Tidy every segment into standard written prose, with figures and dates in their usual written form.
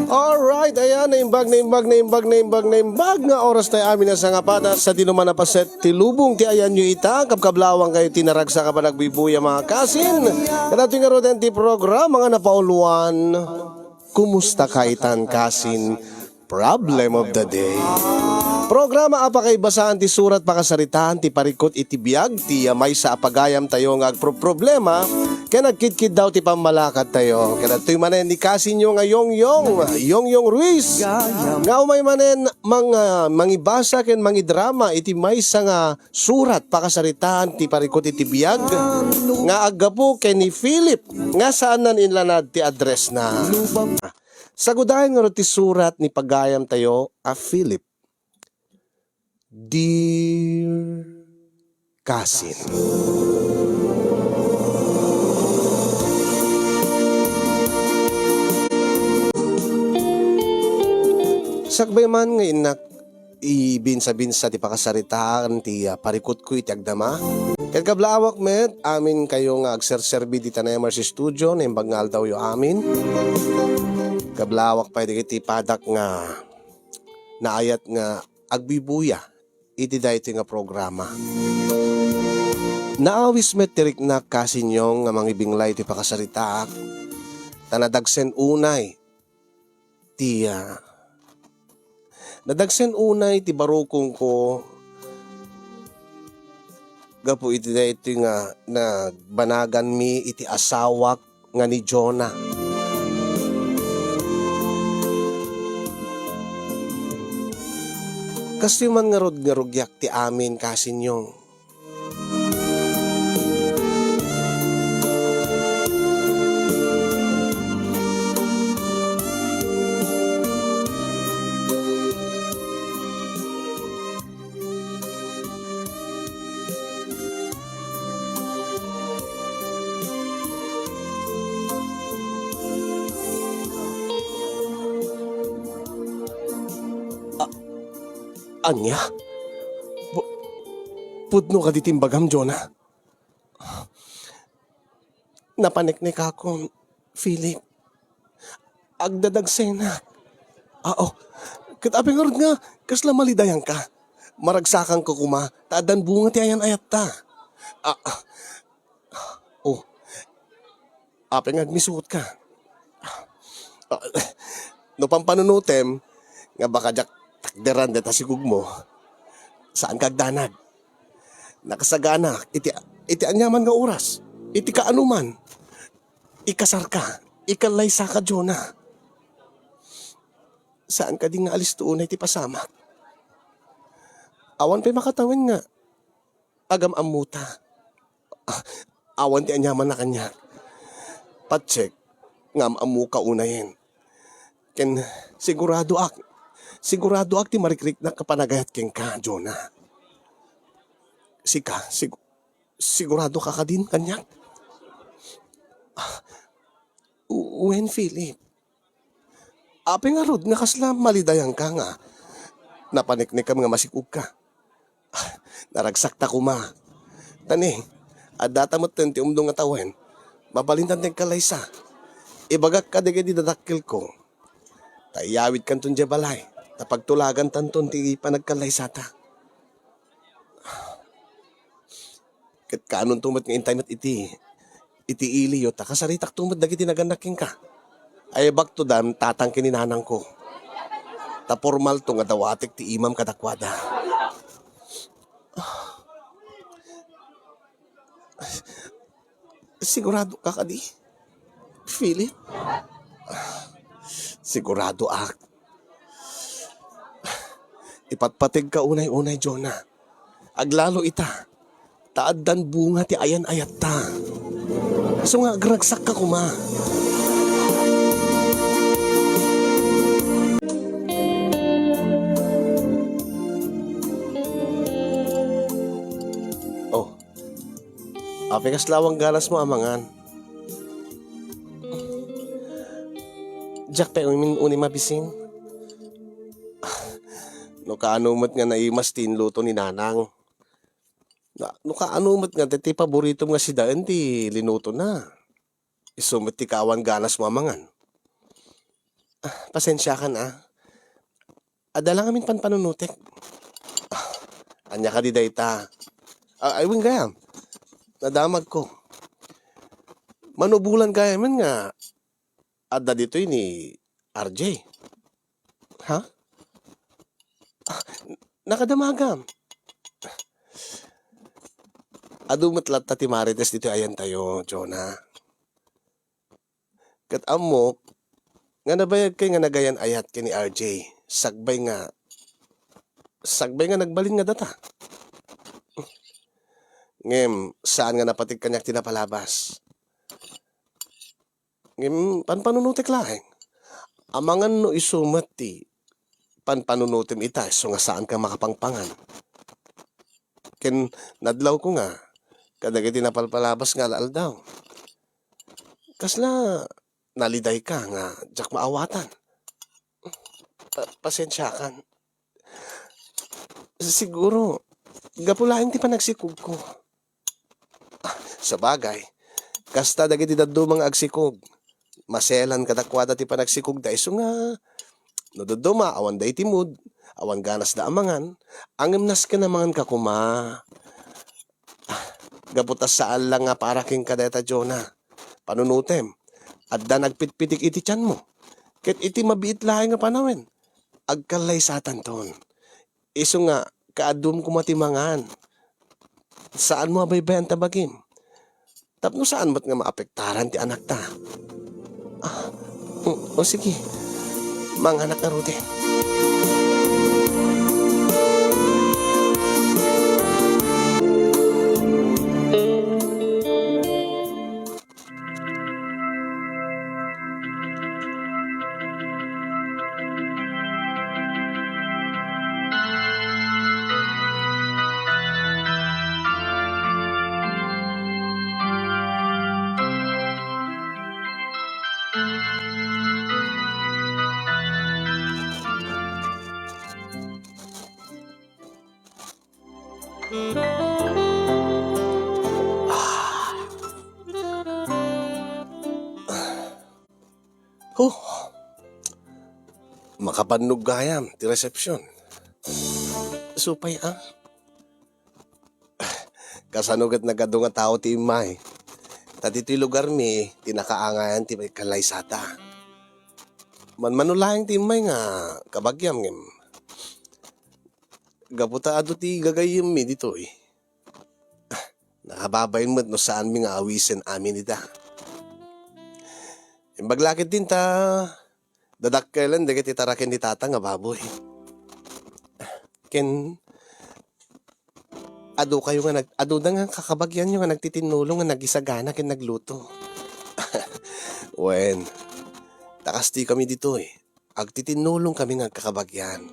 Alright, ayan, naimbag nga oras tayo amin na sa ngapata sa dinuman na paset tilubong ti ayan nyo ita, kapkablawang kayo tinaragsa ka pa nagbibuya mga kasin. Kaya nga roden ti program, mga napauluan, kumusta ka itan kasin, problem of the day. Programa apa kay basaan ti surat pakasaritaan ti parikot iti biyag ti may sa apagayam tayo nga problema kaya nagkidkid daw ti pamalakat tayo kaya tuy manen ni kasin nyo nga Yongyong Ruiz nga umay manen mangibasa ken mangidrama iti may sa nga surat pakasaritaan ti parikot iti biyag nga agapu ken ni Philip nga saan nan inlanad ti address na sagudahin nga ti surat ni pagayam tayo a Philip. Dear Kasin, sakbay man nga inak ibinsa-binsa ti pakasaritaan ti parikot ko iti agdama. Ket kablawak met amin kayo nga agserserbi di Tanay Mercy Studio na imbagnal daw yo amin. Kablawak pa iti padak nga naayat nga agbibuya iti dayto nga programa. Naawis met tirik na kasinyong nga mangibinglay ti pakasaritaak. Tanadagsen unay ti nadagsen unay ti barukong ko gapu iti dayto nga nagbanagan mi iti asawak nga ni Jonah. Kasi man nga rod-ngarugyak ti amin kasinyong. Anya? Pudno ka ditimbagam, Jonah. Napaniknik ako, Philip. Agdadagsena. Katabi nga rin nga, kasla malidayang ka. Maragsakan ko kuma, taadan bunga ti ayan ayat ta. Ape nga agmisuot ka. No pampanunutem, nga baka jak takderan deta sigug mo, saan kagdanag? Nakasagana, iti anyaman nga oras, iti kaanuman, ikasar ka, ikalaysa ka, Jonah. Saan ka di nga alis tuon iti pasamak? Awan pa'y makatawin nga, agam amuta. Awan ti anyaman na kanya. Patsek, ngam amu ka unayin. Ken sigurado ak ti marikrik na kapanagayat ken ka, Jonah. Sigurado ka din kanyak? When, Philip? Ape nga rod, nga kasla malidayang ka nga. Napaniknik ka mga masikug ka. Naragsak ta kuma. Tani, adata mo ti umdong nga tawen. Mabalintan ting kalaysa. Ibagak ka di dadakil ko. Tayawid kanton di balay. Napagtulagan tanton ti panagkalaysata. Ket kanon tumat nga intay met iti iliyo ta kasaritak tumat dagiti naganaking ka. Ay back to dam tatang kininanang ko. Ta formal to nga dawatik ti imam kadakwada. Sigurado ka kadi, Philip? Sigurado ak. Ipatpatig ka unay-unay, Jonah. Aglalo ita. Taaddan bunga ti ayan ayat ta. So nga agragsak ka kuma. Apekas lawang galas mo amangan. Jack pa uni mabisin. No kaanumot nga naimas tinluto ni nanang. No kaanumot nga ti paborito nga si daan ti linuto na. Isumot ti kawan ganas mamangan. Pasensya ka na. Adala ngamin panpanunutek. Anya ka di dayta. Aywin kaya. Nadamag ko. Manubulan kaya man nga. Adda dito ni RJ. Ha? Nakadamagam. Adu matlat ti marites dito ayan tayo, Jonah. Kat amok, nga nabayag kay nga nagayan ayat kay ni RJ. Sagbay nga nagbalin nga data. Ngem, saan nga napatig kanyak tinapalabas? Ngem, panpanunutik laeng. Amangan no isumat ti panpanunutim ita, so nga saan ka makapangpangan. Ken, nadlaw ko nga, kadag tinapalpalabas nga laal daw. Kasla, naliday ka nga, jak maawatan. Pasensya kan. Siguro, gapulaing ti panagsikog ko. Sa bagay, kasta dagiti daddo mga agsikog. Maselan kadakwada ti panagsikog da iso nga. Nododoma, awan da itimod, awan ganas da amangan, angimnas ka namangan kakuma. Gaputas saan lang nga para king kadeta Jonah. Panunutem, at da nagpitpitik iti tiyan mo. Ket iti mabiit lahay nga panawin. Agkalay satan ton. Iso nga, kaadum kumatimangan. Saan mo abaybayan tabagim? Tapno saan mo't nga maapektaran ti anak ta? O sige, mga anak na Rudy. Makapannog gayam, ti resepsyon. Supay Kasanugat na gado nga tao ti imay. Tati ti lugar mi, tinakaangayan ti may kalaysata. Manmanulahing ti imay nga, kabagyam ngem. Gaputa ado ti gagayim mi dito eh. Nakababayin mo't no saan mi nga awisen amin ita. Imbaglakit din ta, dadakkelan dagiti taraken ni tata nga baboy. Ken ado kayo nga ado na nga kakabagyan nyo nga nagtitinulong nga nagisagana ken nagluto. Wen, takasti kami dito eh. Agtitinulong kami nga kakabagyan.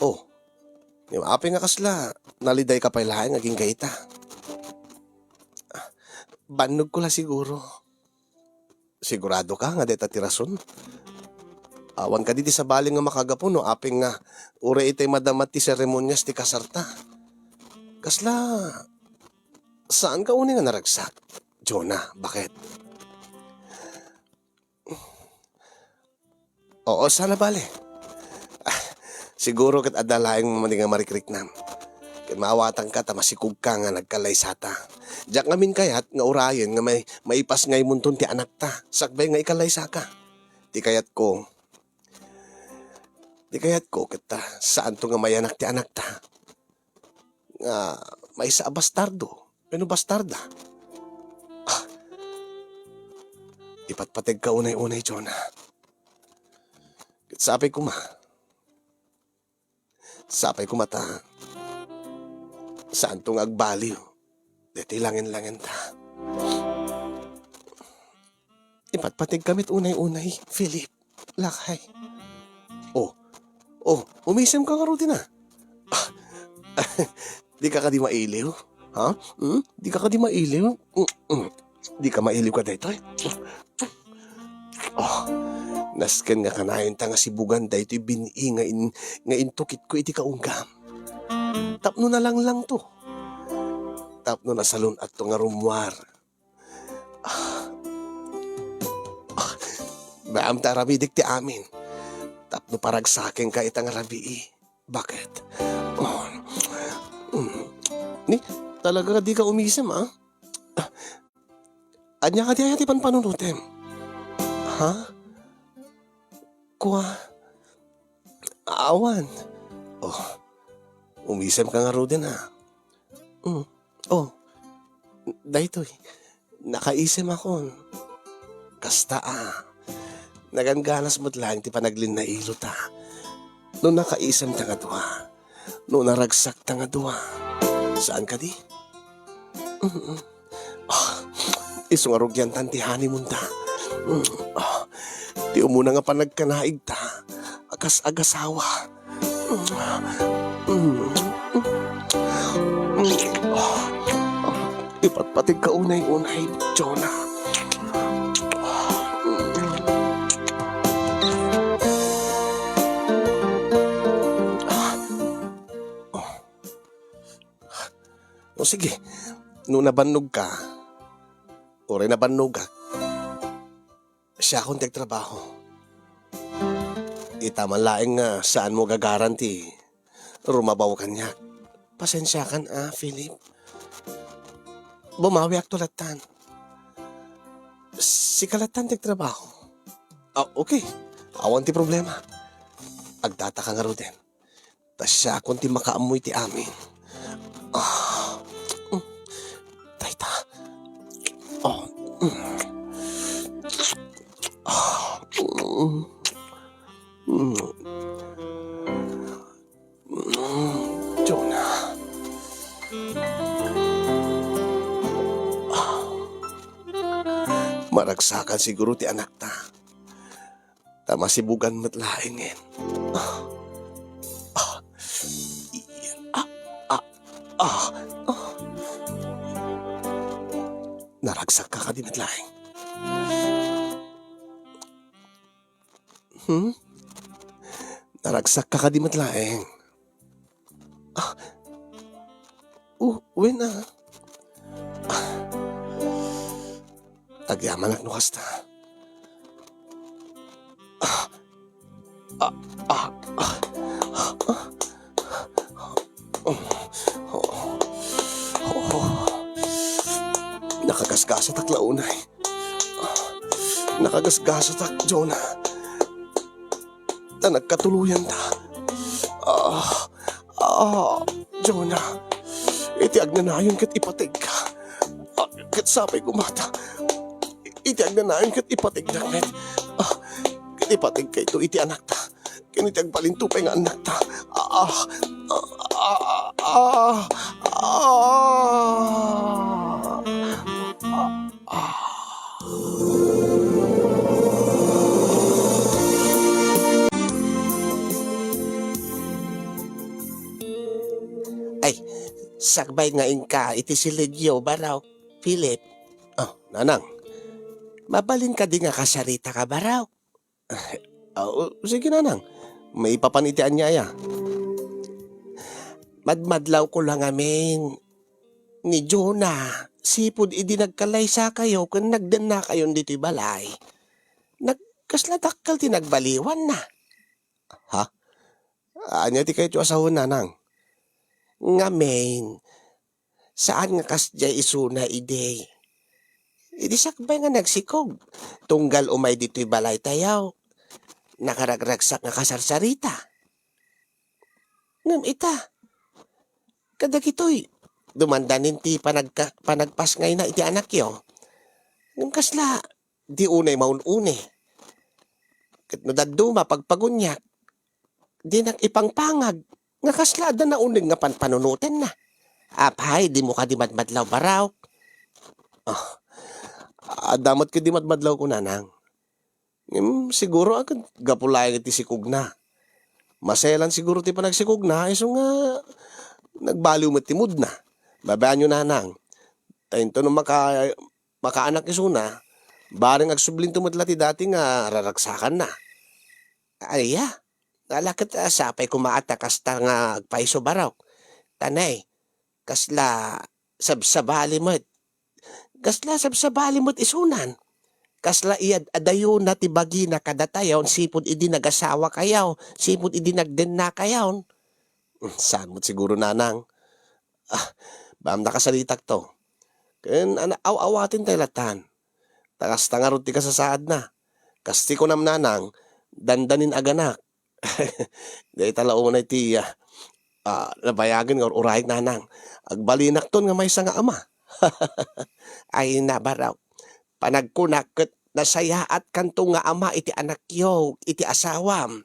Oh, yung api nga kasla, naliday ka pa ilahay nga ginggayta. Banog ko la siguro. Sigurado ka nga deta tirason. Awan ka diti sa baling nga makagapon no aping nga ure itay madamat ti seremonyas ti kasarta. Kasla, saan ka uni nga naragsak? Jonah, bakit? Oo, sana bale. Siguro kat adalaing mamali nga marikrik nam. Kaya maawatan ka ta masikog ka nga nagkalaysata. Diyak ngamin kayat nga urayan nga may maipas ngay munton ti anak ta. Sakbay nga ikalaysa ka. Di kayat ko kita saan to nga mayanak ti anak ta. Nga may isa bastardo. Ano bastarda? Ipatpateg ka unay-unay, Jonah. Sapay ko mata. Saan tong agbaliw? Deti langin-langin ta. Ipatpatig kamit unay-unay, Philip. Lakay. Umisim ka nga ruti na. Di ka di mailiw? Ha? Di ka di mailiw? Di ka mailiw ka dito eh. Nasken nga kanayon ta nga sibugan da ito'y bini nga intukit ko iti kaunggam. Tapno na lang to. Tapno na salon at to nga rumwar. Baam ta ramidik ti amin. Tapno parag sa akin ka itang rabii. Bakit? Oh. Ni, talaga di ka umisem ah? Anya ka di ayati panunutem. Ha? Kuha. Awan. Oh, umisem ka nga ro din ha. Oh, dahito nakaisem ako. Kasta naganganas mo't lang ti panaglin na ilo ta. No nakaisem ta nga duwa. No naragsak ta nga duwa. Saan ka di? Isungarog yan tantihani mo ta. Ti umuna nga panagkanaig ta. Agas-agasawa. Ipatpatig ka unay-unay, Jonah. O sige, nung nabannog ka, o rin nabannog ka, siya akong trabaho. Itaman laing nga saan mo gagaranti, rumabaw ka niya. Pasensya kan Philip. Bumawi ak tulatan. Si kalatan trabaho. Okay, awan ti problema. Agdata ka nga ro din. Tas siya akong ti makaamoy ti amin. Tayta. Jonah. Maragsakan siguro ti anak ta. Tamasibugan mo't laingin. Naragsak ka ka di mo't laing. Naragsak ka ka di mo't laing. Uwi na. Tagyaman ak nukas ta. Nakagasgasat ak launay. Nakagasgasat ak, Jonah. Na nagkatuluyan ta. Jonah. Itiag na nayon kat ipatig ka. Kat sapay kumata. Itiag na nayon kat ipatig na kat. Kat ipatig ka ito iti anak ta. Kinitiag palintupay nga anak ta. Ay, sakbay nga inka, iti si Legyo, baraw, Philip. Nanang, mabalin ka di nga kasarita ka, baraw. Sige, nanang, may papanitian niya ya. Madmadlaw ko lang amin. Ni Jonah, sipod idi nagkalaysa kayo kung nagdan na kayon dito'y balay. Nagkaslatakal ti nagbaliwan na. Ha? Anya ti kayo asahon, nanang? Ngamen, saan nga kasjay isuna ide? Idi sakbay nga nagsikog. Tunggal umay dito'y balay tayaw. Nakaragragsak nga kasarsarita. Ngam ita. Kadag ito'y dumandanin ti panagpas ngay na iti anak yo. Ngam kasla, di unay maunune. Kat no daduma pagpagunyak. Di ipangpangag. Nga kaslada na unig nga panunutin na. Apay, di mo ka di madmadlaw baraw. Damot ka di madmadlaw ko, nanang. Siguro agad gapulay iti sikog na. Maselan siguro ti panagsikog na, iso nga nagbaliw mo timud na. Babaan nyo, nanang. Ito nung makaanak iso na, baring agsublin tumatla ti dati nga raragsakan na. Ay, nalakit sapay kumaata kasta nga agpaiso baraw. Tanay, kasla sabsabali mo't. Kasla sabsabali mo't isunan. Kasla iyad adayon na tibagi na kadatayon, sipod idi nagasawa kayaw, sipod idi nagden na kayaw. Saan mo't siguro nanang? Baam nakasalitak to. Ken aw-awatin tayo latan. Takas tangarot ti kasasaad na. Kasti ko nam nanang, dandanin aganak. Dahil talaunay ti nabayagan nga urahig nanang. Agbalinak ton nga may nga ama. Ay nabaraw. Panagkunakot nasayaat kanto nga ama iti anak yo, iti asawam.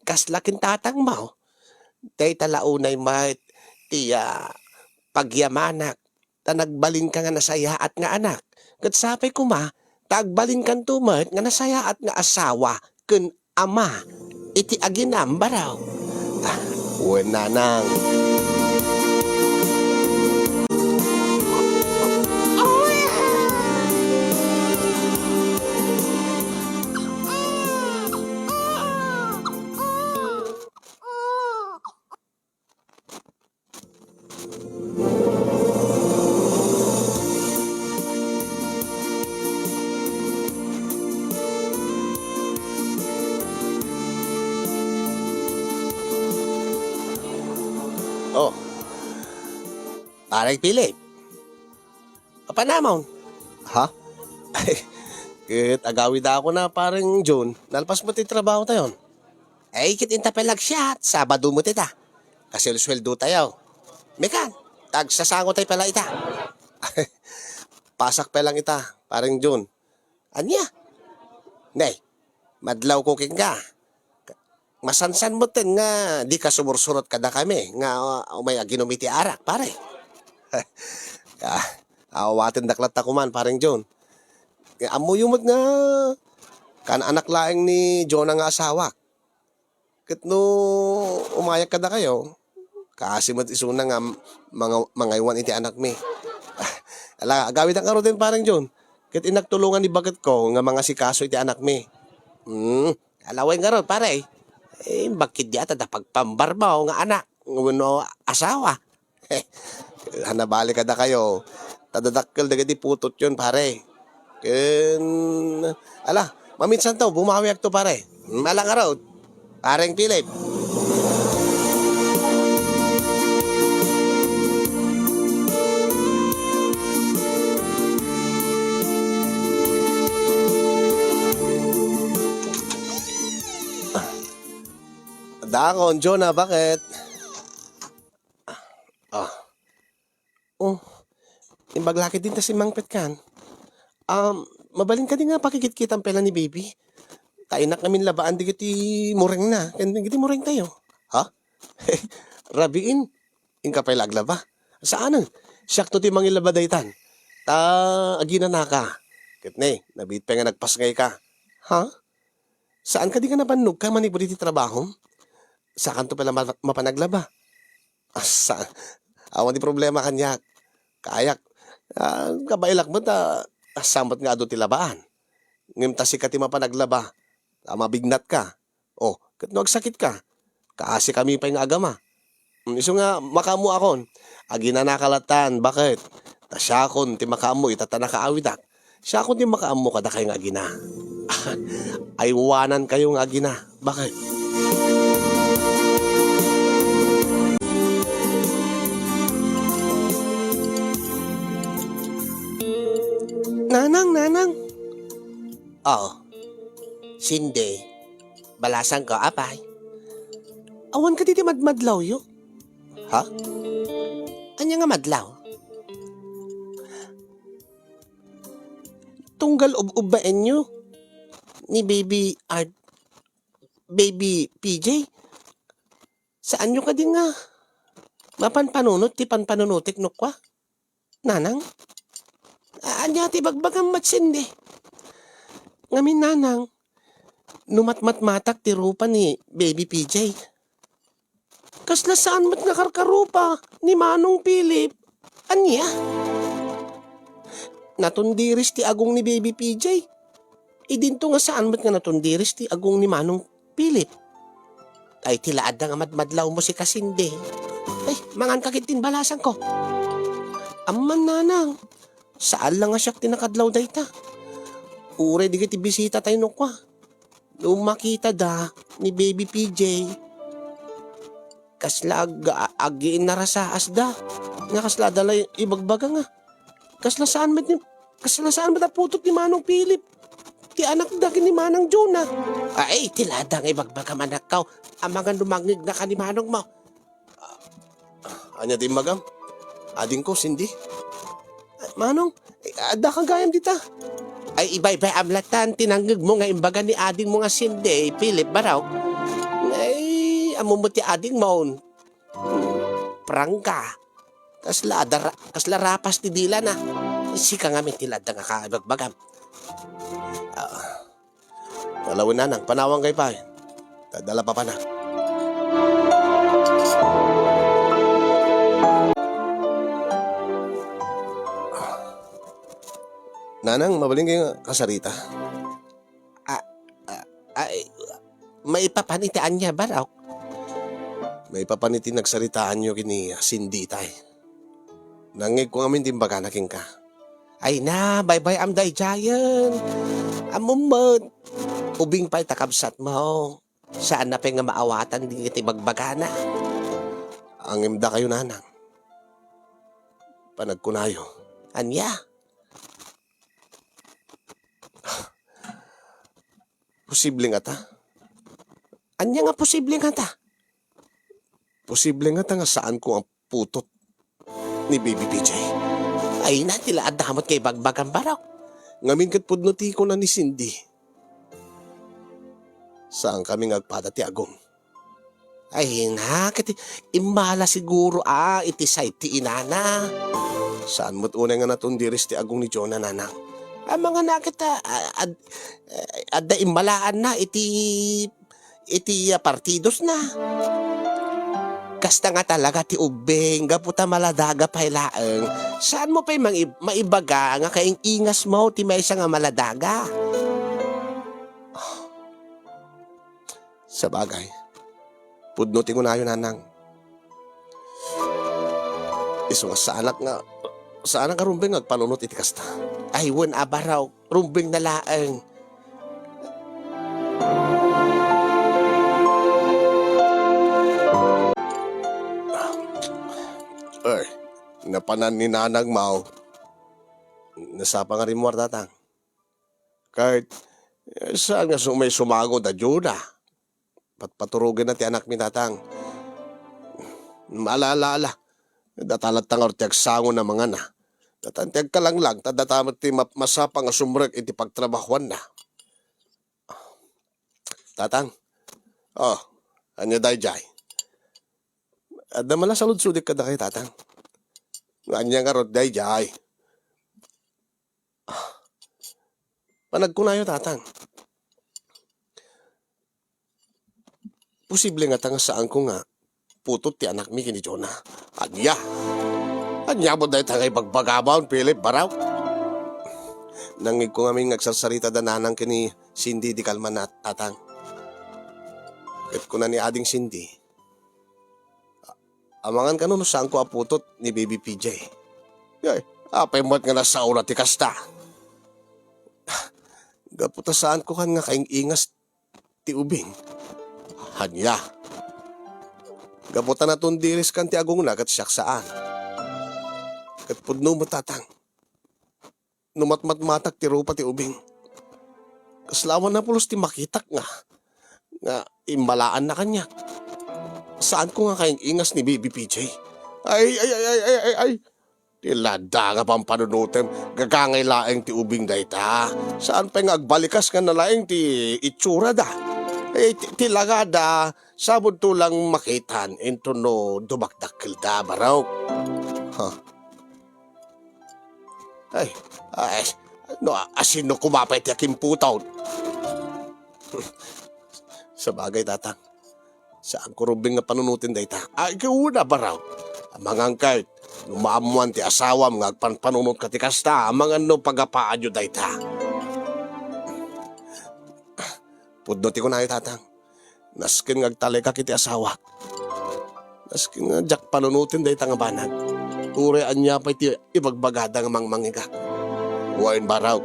Kaslakin tatang mo. Dahil talaunay may ti pagyamanak. Tanagbalin ka nga nasayaat nga anak. Kat sapay ko ma, tagbalin kan tumat nga nasayaat nga asawa kun ama. Iti aginam baraw. Uwan nanang. Oh, parang Philip. Panamon. Ha? Kit agawid ako na parang June. Nalpas mo ti trabaho tayon. Ay, kit intapelag siya. Sabado mo tita. Kasi sweldo tayo. Mekan, tagsasango tayo pala ita. Pasak pa lang ita, parang June. Anya? Nay, madlaw ko king ka. Masansan mo ten nga di ka sumursurot kada kami nga may ginumiti arak pare. Awatin daklat ta kuman parang John. Amo yumot nga kan anak laeng ni John nga asawa. Ket no umayak kada kayo, kasi mo isuna nga mga iwan iti anak mi. Ala gawid ang karon din parang John. Ket inagtulungan ni baget ko nga mga sikaso iti anak mi. Alaway nga ron pare. Bakit di ata da pagpambarbaw nga anak, no asawa. Hanabali ka da kayo. Tadadakkel da di putot yun, pare. Ala, maminsan to, bumawi to, pare. Malang araw, pareng Philip. Dakon, Jonah, bakit? Imbaglaki din ta si Mang Petkan. Mabalin ka din nga pakikit-kit ang pela ni baby. Tayo na kami labaan di kiti mureng na. Hindi kiti mureng tayo. Ha? Rabiin. Inka pala aglaba. Saan? Siyak to ti mangilaba daytan. Agina na ka. Kitne, nabit pa nga nagpasngay ka. Ha? Saan ka di ka napanog ka manibuli ti trabaho? Sa kanto pala mapanaglaba. Asa? Awan di problema kanya. Kayak. Kabailak mo ta. Samot nga ado ti labaan. Ngim ta si kati mapanaglaba. Mabignat ka. Kat nagsakit ka. Kaasi kami pa yung agama. Iso nga makamu akon. Agina nakalatan. Bakit? Ta siya akon ti makamu itatana kaawidak. Siya akon ti makamu kada kayo nga agina. Aywanan kayo nga agina. Bakit? Nanang. Oo. Sinde. Balasan ko, apay. Awan ka diti madmadlaw yo. Ha? Anya nga madlaw? Tunggal ub-ubaen nyo ni baby Art, baby PJ. Saan nyo ka din nga? Mapanpanunot, ti panpanunutik no kwa? Nanang? Anya ti bagbagang matsindi. Ngamin nanang, numatmatmatak ti rupa ni baby PJ. Kasla saan mat nakarkarupa ni Manong Philip? Anya? Natundiris ti agong ni baby PJ. Idinto nga saan mat nga natundiris ti agong ni Manong Philip. Ay tilaad na nga madmadlaw mo si Kasinde. Ay, mangan kakitin balasan ko. Amman nanang. Saan lang nga siya tinakadlaw dayta? Ure, di kiti bisita tayo no kwa. Nung makita da ni Baby PJ, kasla agiin narasaas da. Nga kasla dala ibagbaga nga. Kasla saan ba da putot ni Manong Philip? Ti anak da ni Manang Jonah. Ay, tiladang ibagbaga manakaw. Amangan lumangig na ka ni Manong mo. Anya din magam? Ading ko, Cindy. Manong, ada kang gayam dita. Ay, iba-iba amlatan, tinanggag mo nga imbaga ni ading mo nga Cindy, Philip ba raw? Ay, amumuti ading mo. Prangka. Kasla rapas ti dila na. Sika nga may tilada nga kaibagbagam. Dalawin na nang, panawang kay pa. Dala pa na. Nanang, mabaling kayo kasarita. May papanitian niya ba raw? May papaniti nagsaritaan niyo kini Cindy tay. Nangig ko ngamin timbaga naking ka. Ay na, bye-bye amday jayan. Amumod. Ubing pa'y takabsat mo. Saan na pa nga maawatan din iti magbagana. Ang imda kayo nanang. Panagkunayo. Anya? Posible nga ta. Anya nga posible nga ta? Posible nga ta nga saan ko ang putot ni Baby PJ. Ay na, tila adamot kay bagbagan baraw. Ngamin kat pudnuti ko na ni Cindy. Saan kami ngagpada ti agong? Ay na, kati imala siguro iti say ti inana. Saan mo't unay nga natundiris ti agong ni Jonah nanang? Ang mga nakita, adda imbalaan na iti partidos na. Kasta nga talaga ti ubeng, gaputa maladaga pa'y laeng. Saan mo pa'y maibaga nga kaing ingas mo ti may nga maladaga? Sa bagay, pudnutin ko na yun, nanang. Iso nga sa anak ka rumbeng agpanunot iti kasta. Ay, wan abaraw, rumbeng na laeng. Ay, napanan ni nanang mau. Nasapa nga rin mo tatang. Kahit, saan nga may sumago da Jonah? Paturugin na ti anak mi tatang. Maalala. Datalat tangar ti agsango na mga na. Datantiag ka lang, tadatamat ti masapang asumrek iti pagtrabahuan na. Tatang, anya dayjay. Adda mala salud-sudik ka da kay tatang. Anya nga rod dayjay. Panagkunayo tatang. Posible nga tanga saan ko nga putot ti anak mi kini Jonah. Anya mo dahil tangay pagbagabaw, Philip, baraw. Nangig ko nga may nagsasarita da nanang kini Cindy di kalman na tatang. Kat ko na ni ading Cindy. Amangan ka nun saan ko aputot ni Baby PJ. Ay, apay mo't nga nasa ula ti kasta. Gaputa saan ko kan nga kaing ingas ti ubing. Hanya. Gaputa na tundiris kan ti agong na kat siyak saan. Kat pudno mo tatang. Numatmat-matak ti rupa ti ubing. Kaslawan na pulos ti makitak nga. Nga imbalaan na kanya. Saan ko nga kayong ingas ni Baby PJ? Ay. Tilada nga pang panunutem. Gagangay laeng ti ubing dayta. Saan pa nga agbalikas nga na laeng ti itsura da? Tilaga da. Sabod to lang makitan. Into no dumakdakil da baraw. Ay, no, asin no kumapay ti aking putaw. Sa bagay, tatang. Saan ko rubing nga panunutin dayta? Ay, kauna ba raw? Amangang kahit, lumaamuan ti asawam nga agpanpanunot ka ti kasta, amangan no pagapaan nyo dayta. Pudnoti ko na tatang. Naskin nga agtalay ka kiti asawa. Naskin nga jak panunutin dayta nga banag. Urean niya pa iti ibagbagada nga mangmangiga. Huwain baraw.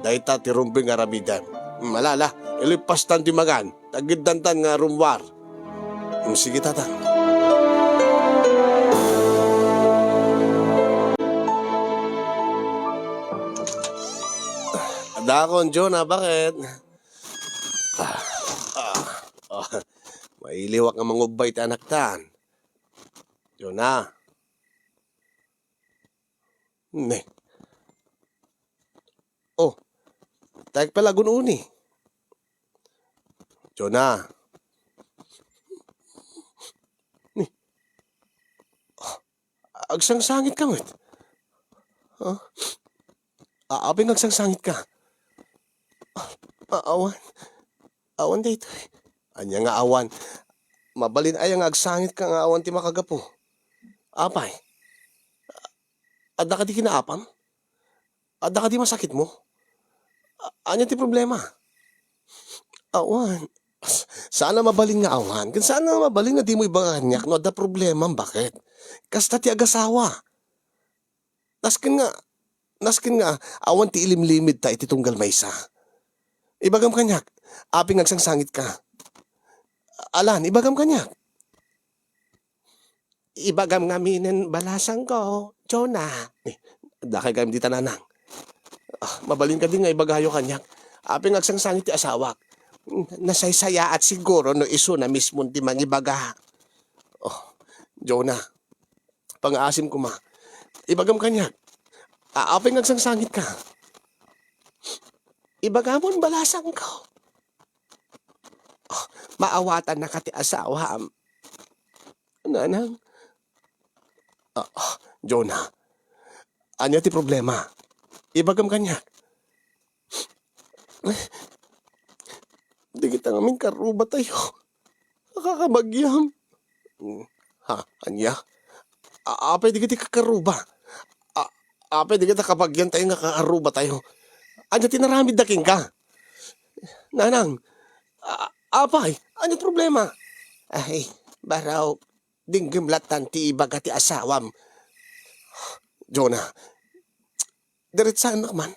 Dayta ti rumbing aramidan. Malala, ilipastan ti magan. Tagiddantan nga rumwar. Sige tatang. Adakon, Jonah, bakit? Mailiwak nga mangubay ti anak tan. Jonah. Ne. Oh, tayo pala gununi. Jonah. Ni. Agsangsangit ka, met. Huh? Abing agsangsangit ka. Awan. Awan dito. Anya nga awan. Mabalin ay ang agsangit ka nga awan ti makagapo. Apay. Adda ka di kinaapam? Adda ka di masakit mo? Anya ti problema? Awan. Sana mabalin nga awan. Sana mabalin nga di mo ibanganyak no adda problema. Bakit? Kasta ti agasawa. Naskin nga awan ti ilimlimid ta iti tunggal maysa. Ibagam kanyak. Aping agsangsangit ka. Alan, ibagam kanyak. Ibagam nga minin balasang ko, Jonah. Dakay kayong di tananang. Mabalin ka din nga ibagayo kanyak. Aping agsangsangit ti asawak. Nasaysaya at siguro no iso na mismo ti mangibaga. Oh, Jonah. Pang-aasim ko ma. Ibagam kanyak. Aping agsangsangit ka. Ibagamon balasang ko. Oh, maawatan na ka ti asawa. Nanang. Jonah. Anya ti problema? Ibagam kanya. Di kita ngamin karuba tayo. Nakakabagyam. Ha? Anya? Apay di kita kakaruba. Apay di kita kabagyan tayo nga kakaruba tayo. Anya tinaramid daking ka. Nanang. Apay? Anya problema? Ay, baraw. Dinggimlatan ti ibaga ti asawam. Jonah. Diretsahan na man.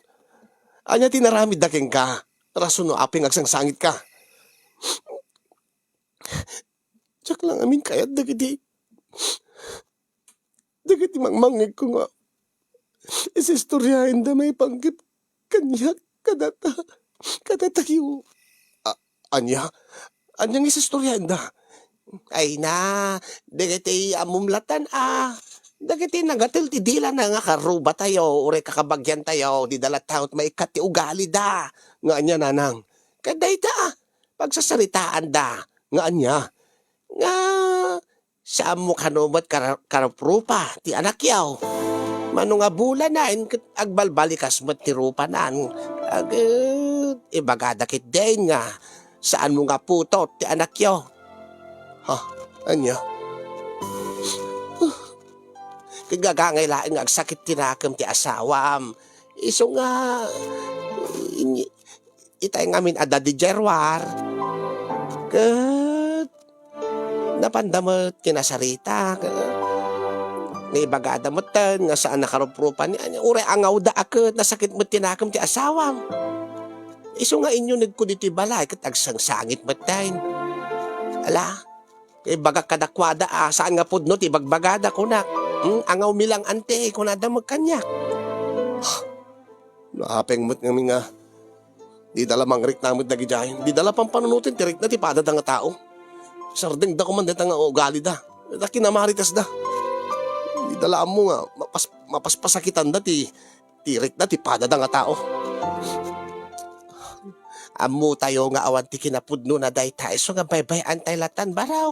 Anya tinaramid daking ka. Rason no aping agsangsangit ka. Tsak lang amin kayat dagiti. Dagiti mangmangig ko nga. Isistoryahin da may panggip kanya kadata. Kadatayo. Anya? Anyang isistoryahin da? Ay na, dagiti amumlatan dagiti nagatil ti dila na nga karuba tayo, ure kakabagyan tayo, di dala taot maikat ti ugali da. Nga anya nanang, kaday da, pagsasaritaan da, nga anya, nga saan mo kanumat karaprupa, ti anak yaw. Mano nga bulan na, agbalbalikas mo ti rupa na, ibagadakit din nga, saan mo nga puto, ti anak yaw. Anya? Kagagangay laing agsakit tinakam ti asawam. Iso nga, itay ngamin ada di jerwar. Kat, napandamot kinasarita. Nga ibagada mo tan, nga saan nakaruprupan niya. Ure angaw da akit, nasakit mo tinakam ti asawam. Iso nga inyo nagkuditi balay, kat agsangsangit mo tan. Ala, bagak kadakwada saan nga pudno ti bagbagada ko na. Angaw milang ante ko na da magkanyak. Naapeng mo't nga nga. Di dala mangrik namot na gijahin. Di dala pang panunutin tirik na ti padad nga tao. Sardeng da kumandet nga ugali da. Da kinamaritas da. Di dala mo nga mapaspasakitan da ti tirik na ti padad nga tao. Amo tayo nga awan ti kinapudno na day tayo. So nga baybay antay latan baraw.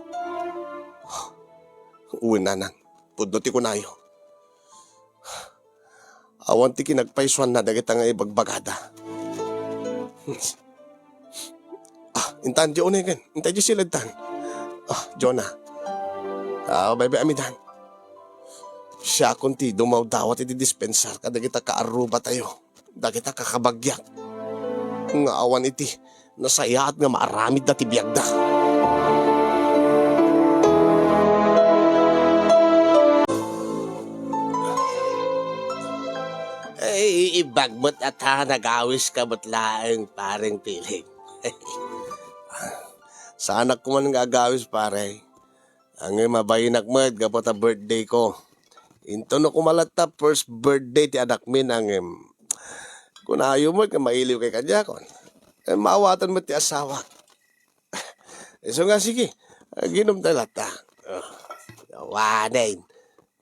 Uwi nanang. Pudno ti kunayo. Awan ti kinagpaisuan na dagita nga ibagbagada. Intan di unegan. Intan di siladtan. Jonah. Baybay amidan. Siya kunti dumaw dawat iti dispensar kadagita kaaruba tayo. Dagita kakabagyak. Nga awan iti nasayaat nga maaramid na tibiyag da. Ibagmot at ha, nagawis ka ba't laeng paring piling. Sa anak ko man gagawis pare. Ang mabayinak mo kapot a birthday ko. Into no kumalata first birthday ti anak min ang kung ayaw mo ka mailiw kay kanya kon. Maawatan mo ti asawa. So nga sige, ginom talata. Wanain,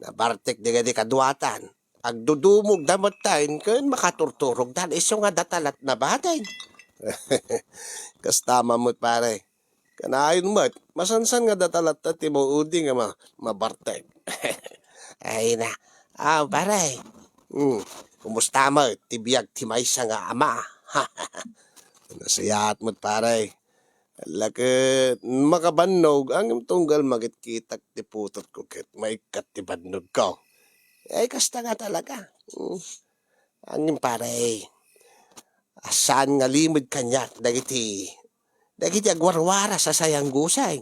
nabartek di kaduatan. Agdudumog damot tayo, kung makaturturog dan, iso nga datalat na batay. Kastama mo't pare. Kanayon mo't, masansan nga datalat at timuudi nga mabartek. Ay na, pare. Kumusta mo't, tibiyag timay sa nga ama. Nasayat mo't pare. Lakit, makabannog, ang tunggal magitkitak ti putot ko kit may katibannog ko. Ay, kasta nga talaga. Ang pare, asan nga limod kanya, dagiti agwarwara sa sayang gusay.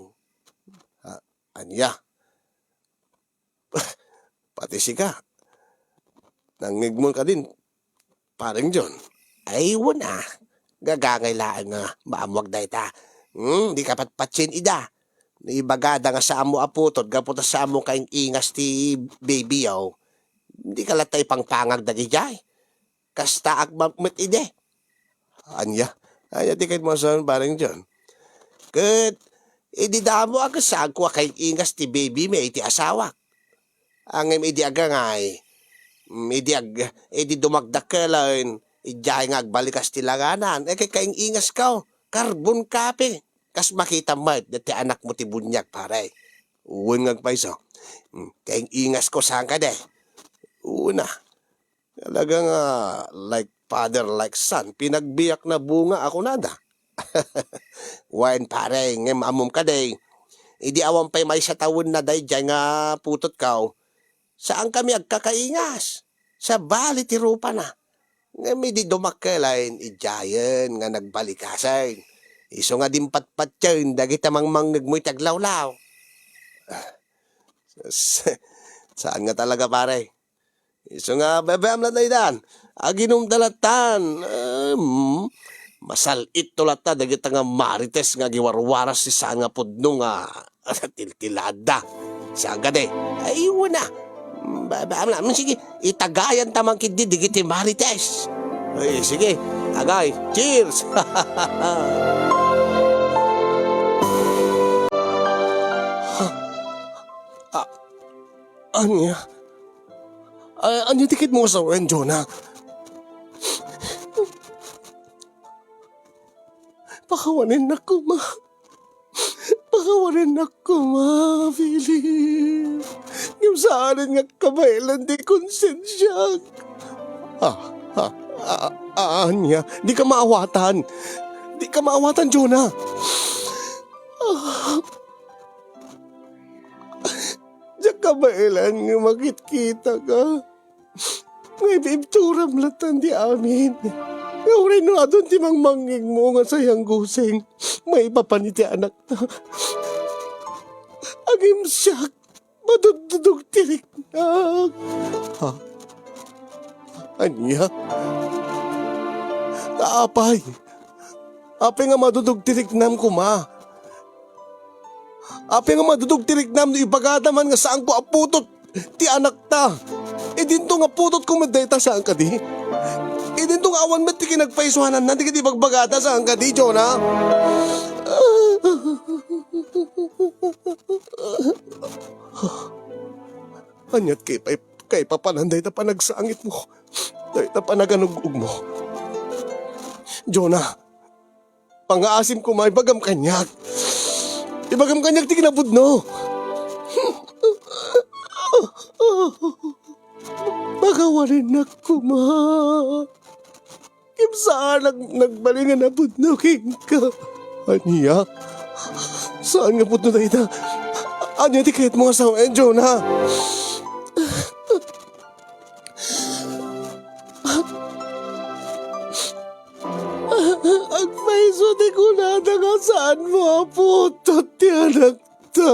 Anya, pati sika, nangigmon ka din, parang John. Ay, wala, gagangay nga maamwag na ita. Di ka patpatsin ida. Ibagada nga sa amo aputod, gaputa sa amo kaing ingas ti baby yaw. Hindi ka latay pangpangag dagi jay. Kasta akmamit ide. Anya di kahit mo saan parang dyan. Kat, ididamo agasag ko kay ingas ti baby may iti asawa. Ang idi aga ngay, idi dumagdak ka lang, idjay nga agbalikas ti langanan. Kay kaing ingas ka, karbon kape. Kas makita mo, dati anak mo ti bunyag pare. Uwan nga paiso. Kaing ingas ko saan ka de. Una, talaga nga like father, like son, pinagbiyak na bunga ako nada. Wan pare, ngem amom ka day. Idi awang pay may sa tawon na day dyan nga putot kaw. Saan kami agkakaingas? Sa bali ti rupa na. Ngem idi dumakalain, idyayan nga nagbalikasan. Iso nga din patpatyan, dagita mang nagmoy taglawlaw. Saan nga talaga pare? Iso nga, bebem na daydan. Aginom talatan. Masalit tulata. Dagita nga marites nga giwarwaras si saan nga pudno nga tiltilada. Saan ka de? Ay, wala. Bebem na. Sige, itagayan tamang kindi. Digiti marites. Ay, sige. Agay. Cheers! Anya? Anya tikit mo sa wen, Jonah? Pakawanin ako, ma. Pakawanin ako, ma, Philip. Yung saanin nga kabailan di konsensya. Anya, di ka maawatan. Di ka maawatan, Jonah. Diyan kabailan nga makit-kita ka. Ngay bibturam latan di amin. Ngawin na doon ti mangmanging mo nga sayang gusing. May papaniti anak na. Agim siyak. Madududog tirik na. Anya? Kaapay. Apay nga madudog tirik nam kuma. Apay nga madudog tirik nam no ibagadaman nga saan ko aputot ti anak ta. Dinto nga putot ko madayta saan ka di. Dinto nga awan met ti kinagpaisuhanan na di ka di bagbagata saan ka di, Jonah. Anyat kay papananday ta panagsangit mo. Day ta panaganugug mo. Jonah, pangaasim ko may bagam kanyak. Ibagam kanyak ti kinabudno. Pagawarin ako, ma. Kim saan nagbalingan na budnukin ka? Anya? Saan nga budno na ita? Anya ti kahit mga sawen, Jonah? Ang paiso di ko nada nga saan mo aputot ti anak ta.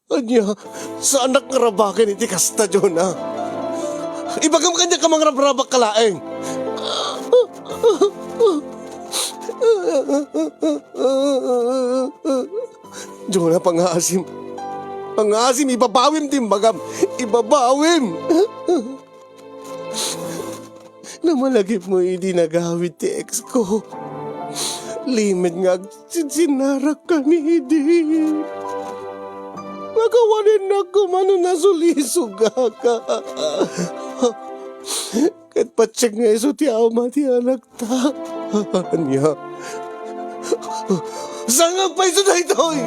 Anya, saan nakrabakin iti kasta, Jonah? Ibagam kanya ka mga rabrabak kalaeng. Jonah, pangasim. Pangasim, ibabawim din bagam. Ibabawim. Namalagip mo hindi nagawit ti ex ko. Limit nga sinarak ka ni Idi. Magawanin na kumano na sulisuga ka. Kat patsik nga iso ti ama ti anak ta. Anya. Sangag pa iso na ito'y.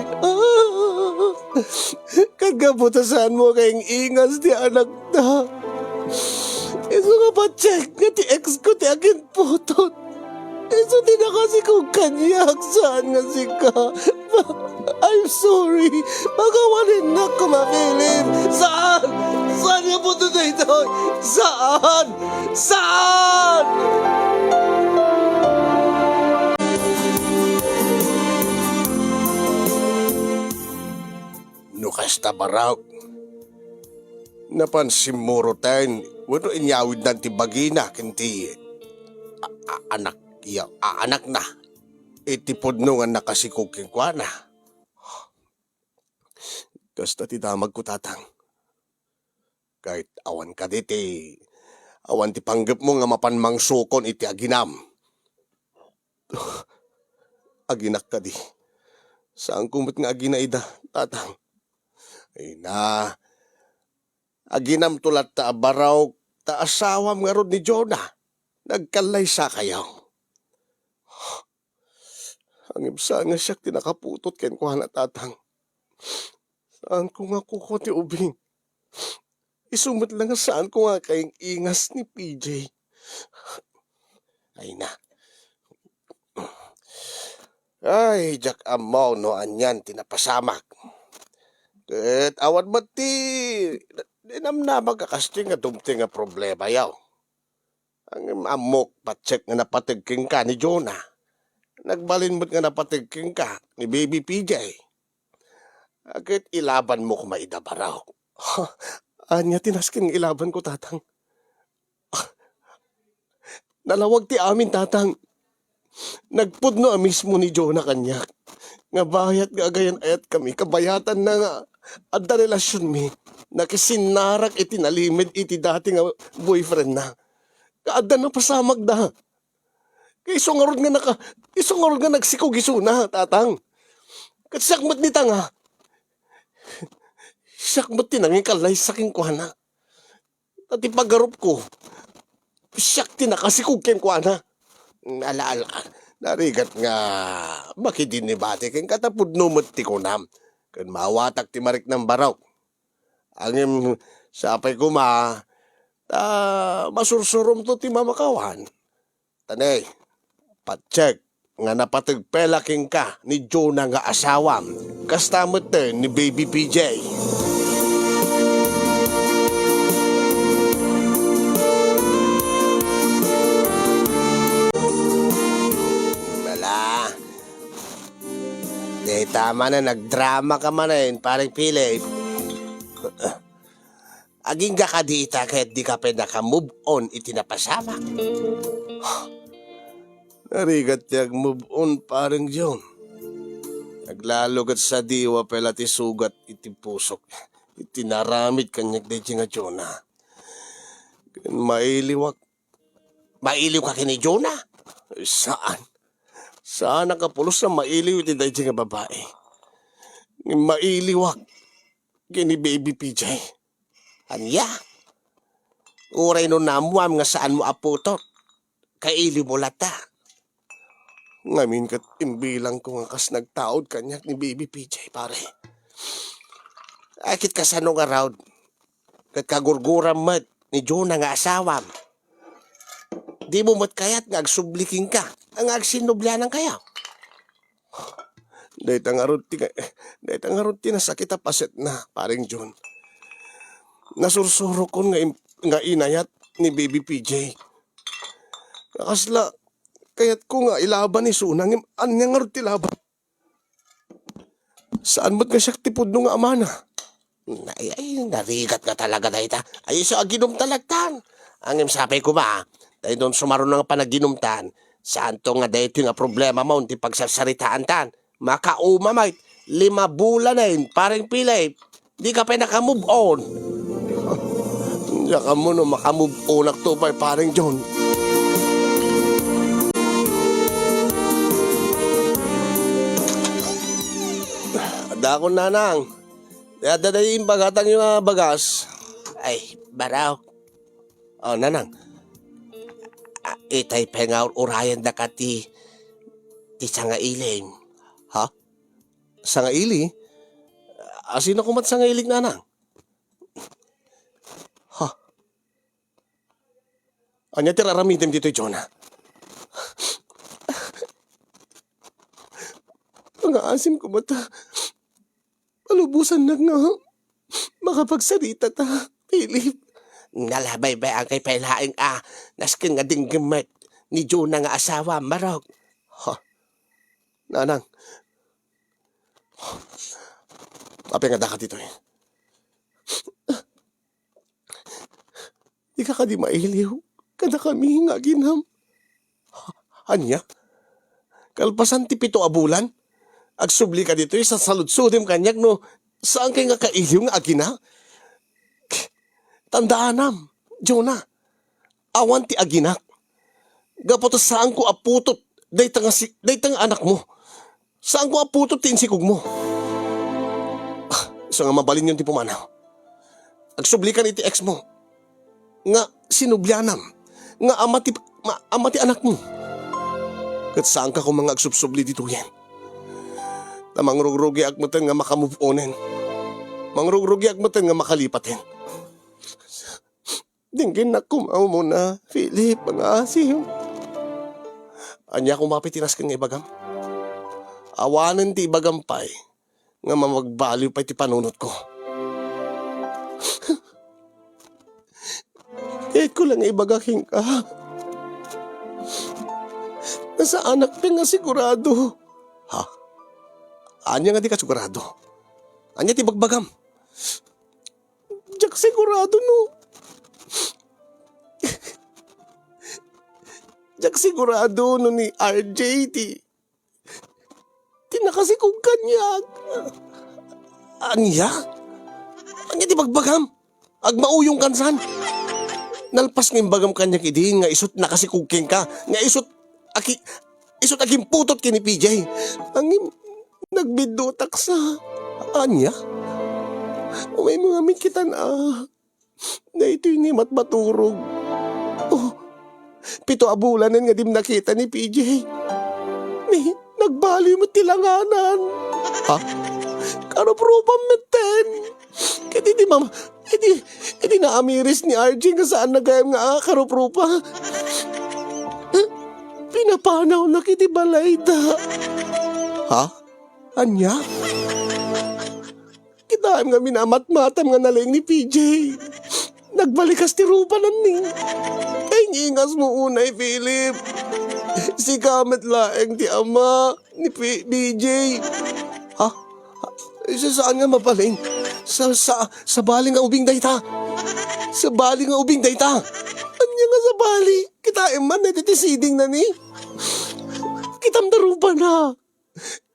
Kagabutasan mo kayong ingas ti anak ta. Iso nga patsik nga ti ex ko ti akin putot. Iso di na kasi kong kanyak saan nga si ka. I'm sorry. Magawanin na kumakilip. Saan? Saan nga po na ito? Saan? Saan? Nukas tabaraw. Napansin mo roten. Wano inyawid na ti bagina kinti anak iya anak na. Itipod nung nga nakasikuking kwa na. Kasta ti damag ko tatang. Kahit awan ka diti, awan ti panggap mo nga mapanmang sukon iti aginam. Aginak ka di. Saan kumot nga aginaida, tatang? Ay na, aginam tulat ta abaraw, ta asawam nga rod ni Jonah. Nagkalay sa kayaw. Ang ibsa nga siya tinakaputot ken kuha na tatang. Saan ko nga kuko ti ubing? Isumot lang nga saan ko nga kayong ingas ni PJ. Ay na. Ay, Jack Amaw no anyan tinapasamak. Ket awan mati. Dinamnamag kakasting nga dumting nga problema yaw. Ang amok patsek nga napatigking ka ni Jonah. Nagbalin mo't nga napatigking ka ni Baby PJ. Agit ilaban mo kumaida baraw. Anya tinasking ilaban ko, tatang. Nalawag ti amin, tatang. Nagpudno mismo ni Jonah kanyak. Nga bayat nga agayan ayat kami, kabayatan na nga. At da relasyon mi, nakisinarak iti nalimid iti dati nga boyfriend na. Kaada na pasamag da. Isong nga nagsikog iso na, tatang. Katsakmat ni tanga. Sakmat tinangin kalay sa king kuhana. At ipagarup ko. Siyak tinakasikog king kuhana. Alaala ka. Narigat nga makidinibati king katapud numot ti kunam. Kan mawatak ti marik ng baraw. Angim sapay ko masursurom to ti mamakawan. Tanay, patsek nga napatagpela king ka ni Jonah nga asawam. Kastamot ni Baby PJ. Tama na, nagdrama ka man parang Philip. Aging ka kadita kahit di ka pinaka-move on itinapasama. Narigat tiyag move on parang John. Naglalogat sa diwa pala ti sugat iti pusok. Itinaramid kanyak di nga Jonah. Mailiwak. Mailiw ka kini Jonah? Saan? Saan nakapulos na mailiw iti dahi nga babae? Mailiwak. Kini Baby PJ. Anya? Uray no namuam nga saan mo aputot. Kailiw mo lata. Ngamin kat imbilang ko nga kas nagtaod kanyak ni Baby PJ, pare. Akit kasano nga raud. Kat kagurguram mat ni Jonah nga asawam. Di mo mat kayat nga agsubliking ka. Ang agsinublanan kaya. Dahit ang arunti na sakit paset na, paring John. Nasursuro ko nga inayat ni Baby PJ. Nakasla, kayat ko nga ilaban ni Sunang, anyang arunti laban. Saan mo't nga siya tipod nung amana? Ay, narigat ka talaga na ita. Ay, so aginom talagtan. Ang sabi ko ba, dahil doon sumaron nga panaginumtan, saan to nga dahito nga problema mo, hindi pagsasaritaan tan. Makauma, mate. 5 bulan na yun, parang pilay. Di ka pa nakamove on. Diyan ka mo no, makamove on to pa, parang John. Dako nanang. Dadayin bagatang yung bagas. Ay, baraw. Oh, nanang. Itay pengaw urayan da ka ti sanga ilim. Ha? Sanga ili? Sino kumat sanga ilig nanang? Ha? Anya ti raramitem dito, Jonah. Mga asim ko mata. Palubusan na nga. Makapagsalita ta, Philip. Nalabay ba ang kay pailaing naskin nga ding gemet ni Jonah nga asawa, marog. Ha? Nanang. Apa nga dakat ito eh. Di ka di mailiw. Kada kami nga ginam. Anya? Kalpasan ti 7 a bulan? Agsubli ka dito sa saludsudim kanyak no. Saan kay nga kailiw nga agina? Tandaanam, Jonah. Awan ti aginak. Gapoto saan ko aputot day tanga anak mo. Saan ko aputot ti insikog mo? So nga mabalin yung ti pumanaw. Agsubli ka ni ti ex mo. Nga sinubyanam. Nga amati anak mo. Kat saan ka kung mga agsubsubli dito yan? Na mangrugrugi agmatan nga makamove onen. Mangrugrugi agmatan nga makalipatin. Dinggin na kumaw mo na, Philip, mga asiyo. Anya kung mapitinas ka nga ibagam. Awanan ti ibagam pa'y, nga mamagbaliw pa'y ti panunot ko. Kahit ko lang ibagaking ka. Nasa anak pa nga sigurado. Ha? Anya nga di ka sigurado? Anya ti bagbagam? Diyak sigurado no. Diyak sigurado no ni RJ ti nakasikog kanyag. Anya? Anya ti bagbagam? Agmauyong kansan. Nalpas ng bagam kanyag idin nga isot nakasikugking ka. Nga isot aging putot kini PJ. Angim nagbidutak sa anya. May mga mikitan na ito'y ni matmaturog. Oh, 7 a bulanan nga dim nakita ni PJ. Nagbaliw mo tilanganan. Ha? Karuprupam meten. Kaya di mama, edi naamiris ni RJ nga saan nagayam nga karuprupa. Pinapanaw na kiti balayda. Ha? Anya? Kita nga minamat-matam nga naling ni PJ. Nagbalikas ti rupa naning. Kay ngingas mo unay, Philip. Si kamet laeng ti ama ni PJ. Ha? Saan nga mapaling? Sa bali nga ubing dayta. Sa bali nga ubing dayta. Anya nga sa bali? Kita eman na titisiding na ni. Kitam na rupa na.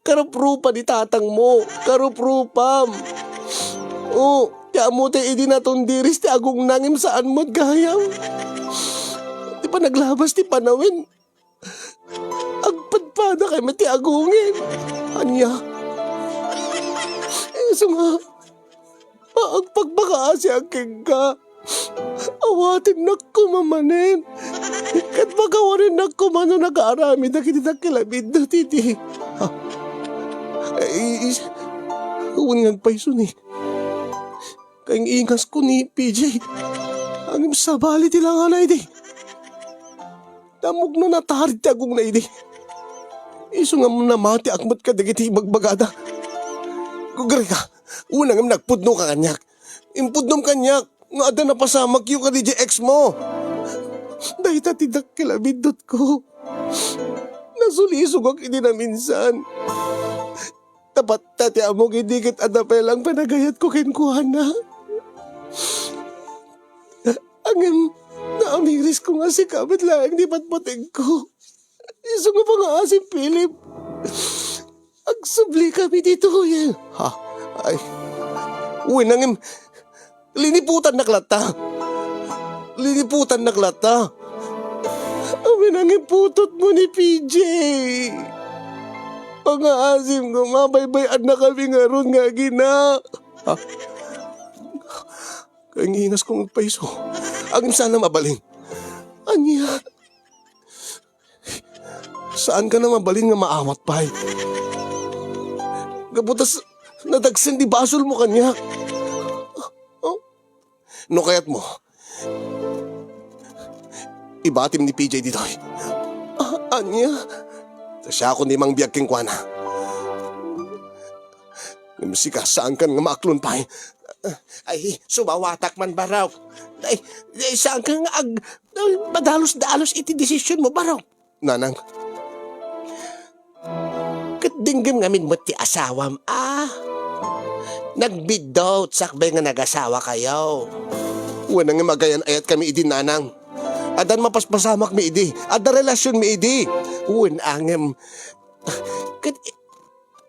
Karuprupa di tatang mo. Karuprupam. Oh, kaya mo tayo idi na tondiris ti agong nangim saan mo't gayam. Di pa naglabas ti panawin. Agpadpada kay mati agungin. Anya? So nga, maagpagbaka siya king ka. Awatin na kumamanin. Kat magawarin na kumano nag-aarami na kinitakilabid na titi. Ha? Huwag ngagpaiso ni. Kayang ingas ko ni PJ. Ang sabali tilang na iti. Damog no natarid ti agong na iti. Iso nga mo namati akmat ka dagiti magbagada. Gugari ka. Unang ang nagpudno ka kanyak. Impudnom kanyak. Nga ada na pasamag yung ka DJ X mo. Dahil tatidak kilabidot ko. Nasulisog ako hindi na minsan. Tapat tati amog idikit adapelang panagayat ko kinkuhan na. Angin Naamiris ko nga si Kabit lang di patpating ko. Iso nga pa nga si Philip. Agsubli kami dito yan. Ha? Ay. Uy, nangim. Liniputan na klata. Liniputan na klata. Amin nangim putot mo ni PJ. Pangaasim ko, mabaybayan na kami nga ron nga gina. Ha? Kaya nginas kong paiso. Agim sana mabaling. Anya. Saan ka na mabaling nga maawat pa eh? Gabutas, nadagsan di basol mo kanya. Oh? No kayat mo? Ibatim ni PJ dito eh. Anya? Siya ako ni Mang Biag King Kwana. Sika, saan ka nga maaklon pa eh? Ay, sumawatak man baraw. Ay, saan ka nga madalos-dalos iti desisyon mo baraw? Nanang. Katdinggam ngamin mo ti asawam, nagbidot sakbay nga nag-asawa kayo. Wala nga magayan ayat kami idi nanang. Adan mapaspasamak mi idi. Ada relasyon mi idi. Uwan angem.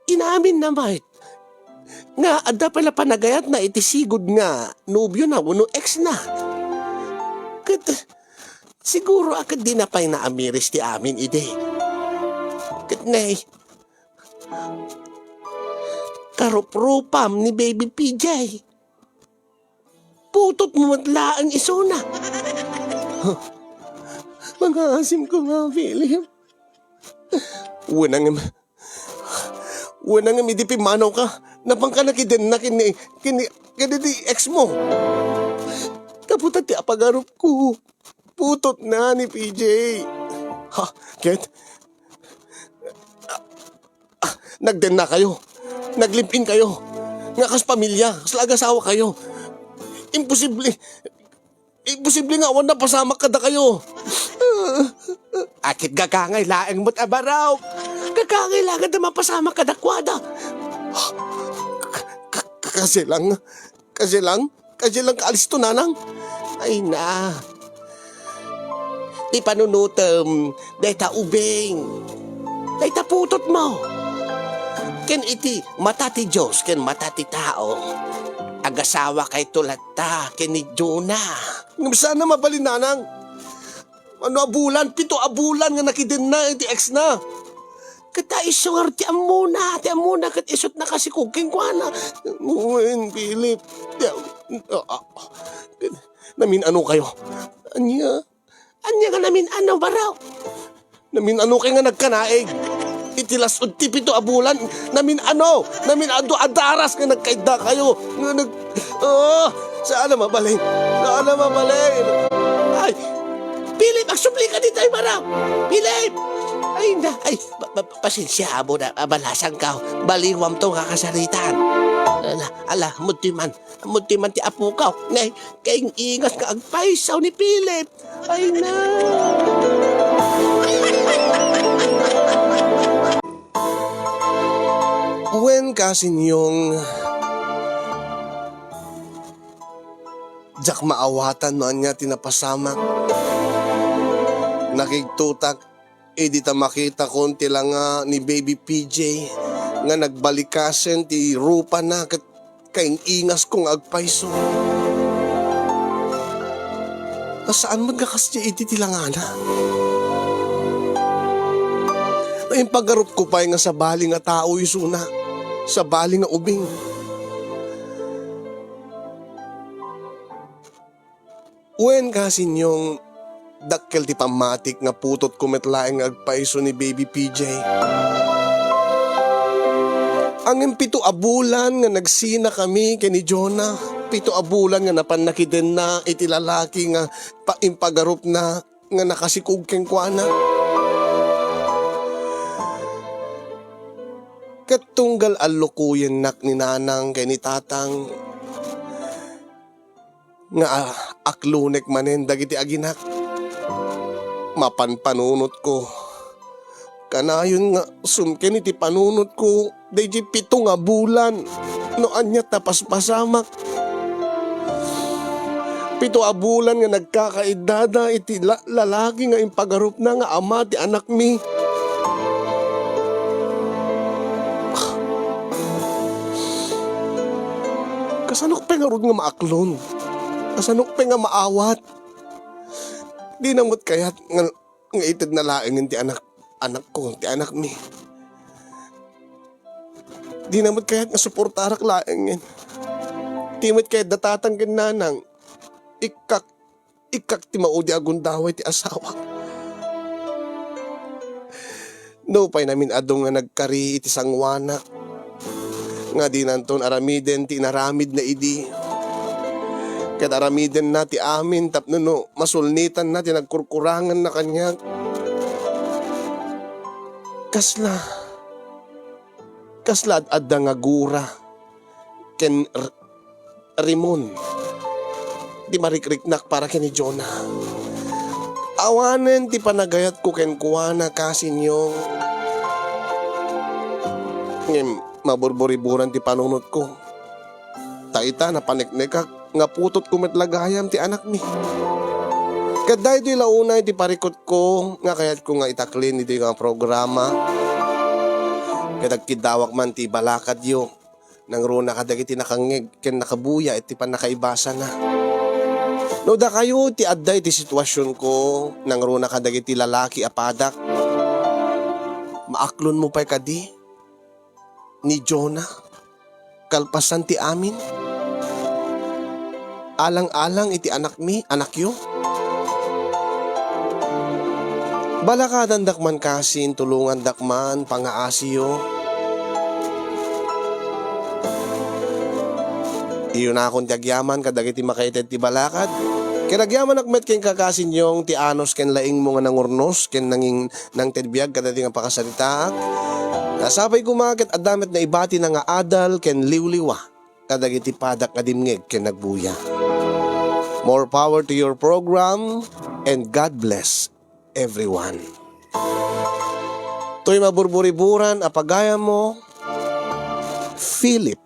Inamin naman. Nga, ada pala panagayat na itisigod nga. Nobyo na, uno ex na. Siguro akad di na pa'y naamiris ti amin idi. Nay, karup-rupam ni Baby PJ. Putot mo matlaang isuna. Huh. Mga asim ko nga, Philip. Wanang idipi manaw ka. Napang ka nakidin na kini di ex mo. Kaputat ti apagarup ko. Putot na ni PJ. Ha, Ket? Nagden na kayo. Naglimpin kayo. Nga kas pamilya. Kas lag-asawa kayo. Imposible nga awan na pasamak kada kayo. Akit gagangay laeng mo't abaraw. Gagangay langad na mapasamak kada kwada. Kasi lang kaalis to nanang. Ay na. Di panunutem, dayta ubeng. Dayta putot mo. Ken iti matati Diyos, ken matati tao. Agasawa kay tulata, ken ni Jonah. Sana mabalin nanang. Ano abulan, 7 abulan nga nakidin na, iti ex na. Kata isungar ti amuna, kat isot na kasi cooking ko na. Uwin, Philip. Namin ano kayo? Anya nga namin ano baraw? Namin ano kayo nga nagkanaig? Itilas ti 7 abulan. Namin ado adaras nga nagkaida kayo. Saan na mabalin? Ay, Philip, magsubli ka dito ay baraw. Philip! Pasensya mo na, balasang ka. Baliwam to kakasaritan. Mutiman ti apo ka. Ngay, kayong ingas ka agpaisaw ni Philip. Ay na. When kasin yung jak maawatan no anya tinapasamak. Nakigtutak, di ta makita konti lang nga ni Baby PJ nga nagbalikasen ti rupa na kaing ingas kong agpaiso. Saan magakas di iti tilangana? Ay pagarup ko pa nga sa bali nga tao isuna, sa bali nga ubing. Wen kasin yung dakkel ti pamatik nga putot kumetlaeng agpaiso ni Baby PJ. Ang 7 abulan nga nagsina kami kay ni Jonah. 7 abulan nga napanakiden na iti lalaki nga paimpagarup na nga nakasikog keng kuana. Katunggal alukuyen nak ni nanang kay ni tatang nga aklunek manen dagiti aginak. Mapanpanunot ko. Kanayon nga sumken iti panunot ko daydi 7 nga bulan. No anya tapaspasamak. Pito a bulan nga nagkakaedada iti lalaki nga impagarup na nga ama ti anak mi. Kasanok pa nga rod nga maaklon. Kasanok pa nga maawat. Di namot kayat nga itid na laing ti anak ko, ti anak mi. Di namot kayat nga suportarak laing. Timot kayat datatang nanang. Ikak ti maudi agundaway ti asawa. No pay namin adong nga nagkari iti sangwana. Nga di nanton aramiden ti naramid na idi. Kat aramiden na ti amin tapno no masulnitan na ti nagkurkurangan na kanya. Kasla adda nga gura ken Rimon di marikriknak para kini Jonah. Awanen ti panagayat ko ken kuwana kasinyo. Ngem maburburiburan ti panunot ko. Taita na paniknikak nga putot kumitlagayam ti anak mi. Kaday ito ilaunay ti parikot ko nga kayat ko nga itaklin ito yung programa. Kadagkidawak man ti balakad yo. Nang runa kadagiti nakangig ken nakabuya iti pan nakaibasa na. No da kayo ti adday ti sitwasyon ko nang runa kadagiti lalaki apadak. Maaklon mo pa'y kadi ni Jonah kalpasan ti amin. Alang-alang iti anak mi, anak yo. Balakadan dakman kasin, tulungan dakman, pangaasiyo. Iyo na akong tiagyaman kadagiti makaited ti balakad. Kinagyaman akmet ken kakasin yung ti anos ken laing mo nga nangurnos ken nanging nang tedbiag kadati nga pakasaritaak. Nasabay kumakit adamet na ibati na nga adal ken liwliwa kadagiti padak nga dimngeg ken nagbuya. More power to your program and God bless everyone. To'y maburburiburan apagaya mo, Philip.